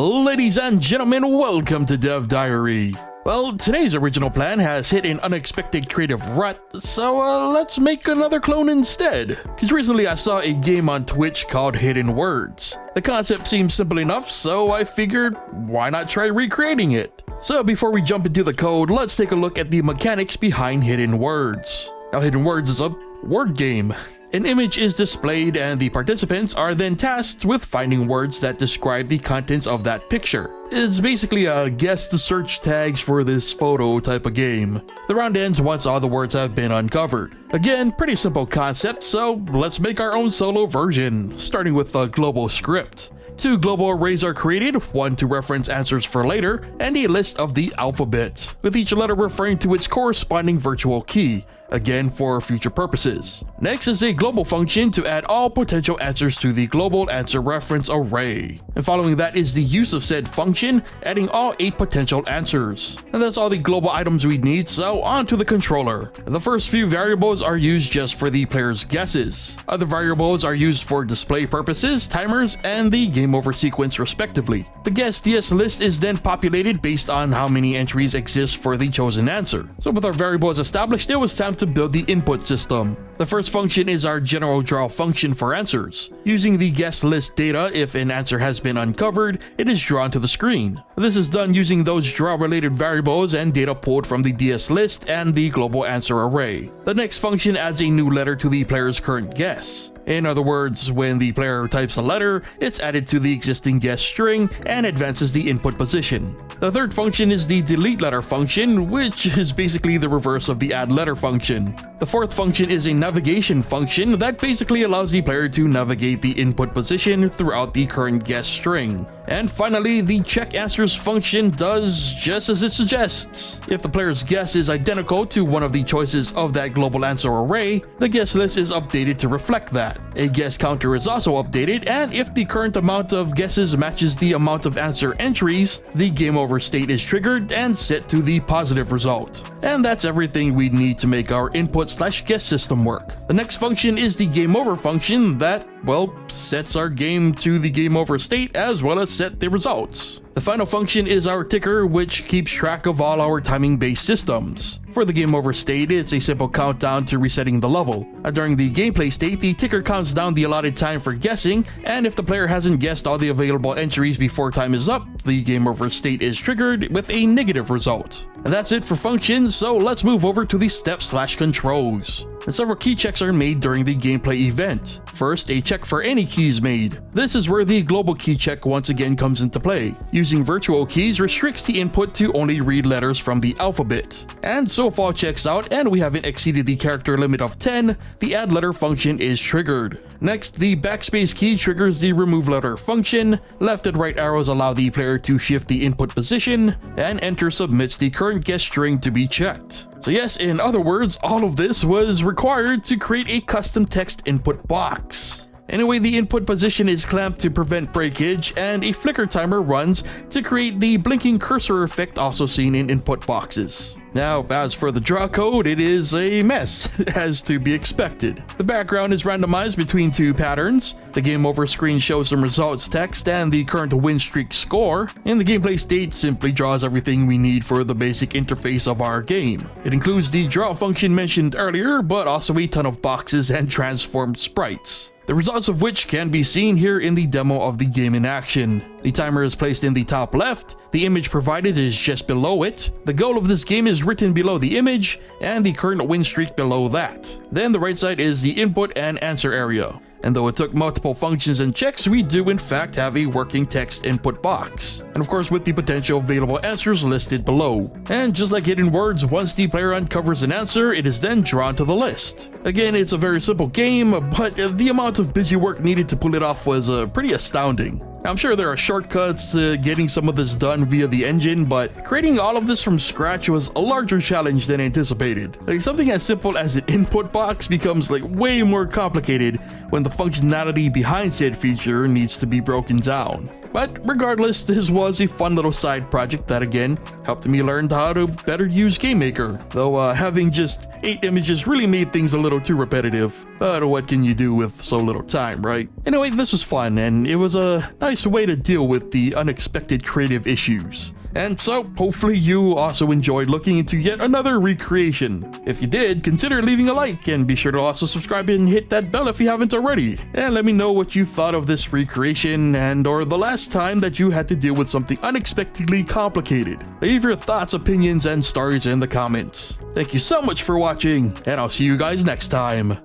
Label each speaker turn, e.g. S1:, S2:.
S1: Ladies and gentlemen, welcome to Dev Diary. Well, today's original plan has hit an unexpected creative rut, so let's make another clone instead. Cause recently I saw a game on Twitch called Hidden Words. The concept seemed simple enough, so I figured, why not try recreating it? So before we jump into the code, let's take a look at the mechanics behind Hidden Words. Now, Hidden Words is a word game. An image is displayed and the participants are then tasked with finding words that describe the contents of that picture. It's basically a guess the search tags for this photo type of game. The round ends once all the words have been uncovered. Again, pretty simple concept, so let's make our own solo version, starting with a global script. 2 global arrays are created, one to reference answers for later, and a list of the alphabet, with each letter referring to its corresponding virtual key, again for future purposes. Next is a global function to add all potential answers to the global answer reference array. And following that is the use of said function, adding all 8 potential answers. And that's all the global items we need, so on to the controller. The first few variables are used just for the player's guesses. Other variables are used for display purposes, timers, and the game over sequence respectively. The guess DS list is then populated based on how many entries exist for the chosen answer. So with our variables established, it was time to build the input system. The first function is our general draw function for answers. Using the guess list data, if an answer has been uncovered, it is drawn to the screen. This is done using those draw related variables and data pulled from the DS list and the global answer array. The next function adds a new letter to the player's current guess. In other words, when the player types a letter, it's added to the existing guess string and advances the input position. The third function is the delete letter function, which is basically the reverse of the add letter function. The fourth function is a navigation function that basically allows the player to navigate the input position throughout the current guess string. And finally, the check answers function does just as it suggests. If the player's guess is identical to one of the choices of that global answer array, the guess list is updated to reflect that. A guess counter is also updated, and if the current amount of guesses matches the amount of answer entries, the game over state is triggered and set to the positive result. And that's everything we need to make our input/guess system work. The next function is the game over function that, well, sets our game to the game over state as well as set the results. The final function is our ticker, which keeps track of all our timing-based systems. For the game over state, it's a simple countdown to resetting the level. During the gameplay state, the ticker counts down the allotted time for guessing, and if the player hasn't guessed all the available entries before time is up, the game over state is triggered with a negative result. And that's it for functions, so let's move over to the steps/controls. And several key checks are made during the gameplay event. First, a check for any key is made. This is where the global key check once again comes into play. Using virtual keys restricts the input to only read letters from the alphabet. And so if all checks out and we haven't exceeded the character limit of 10, the add letter function is triggered. Next, the backspace key triggers the remove letter function, left and right arrows allow the player to shift the input position, and enter submits the current guess string to be checked. So yes, in other words, all of this was required to create a custom text input box. Anyway, the input position is clamped to prevent breakage, and a flicker timer runs to create the blinking cursor effect also seen in input boxes. Now, as for the draw code, it is a mess, as to be expected. The background is randomized between 2 patterns. The game over screen shows some results text and the current win streak score, and the gameplay state simply draws everything we need for the basic interface of our game. It includes the draw function mentioned earlier, but also a ton of boxes and transformed sprites, the results of which can be seen here in the demo of the game in action. The timer is placed in the top left, the image provided is just below it, the goal of this game is written below the image, and the current win streak below that. Then the right side is the input and answer area. And though it took multiple functions and checks, we do in fact have a working text input box. And of course with the potential available answers listed below. And just like Hidden Words, once the player uncovers an answer, it is then drawn to the list. Again, it's a very simple game, but the amount of busy work needed to pull it off was pretty astounding. I'm sure there are shortcuts to getting some of this done via the engine, but creating all of this from scratch was a larger challenge than anticipated. Like, something as simple as an input box becomes way more complicated when the functionality behind said feature needs to be broken down. But regardless, this was a fun little side project that again helped me learn how to better use GameMaker, though having just 8 images really made things a little too repetitive. But what can you do with so little time, right? Anyway, this was fun, and it was a nice way to deal with the unexpected creative issues. And so, hopefully you also enjoyed looking into yet another recreation. If you did, consider leaving a like, and be sure to also subscribe and hit that bell if you haven't already. And let me know what you thought of this recreation and or the last time that you had to deal with something unexpectedly complicated. Leave your thoughts, opinions, and stories in the comments. Thank you so much for watching, and I'll see you guys next time.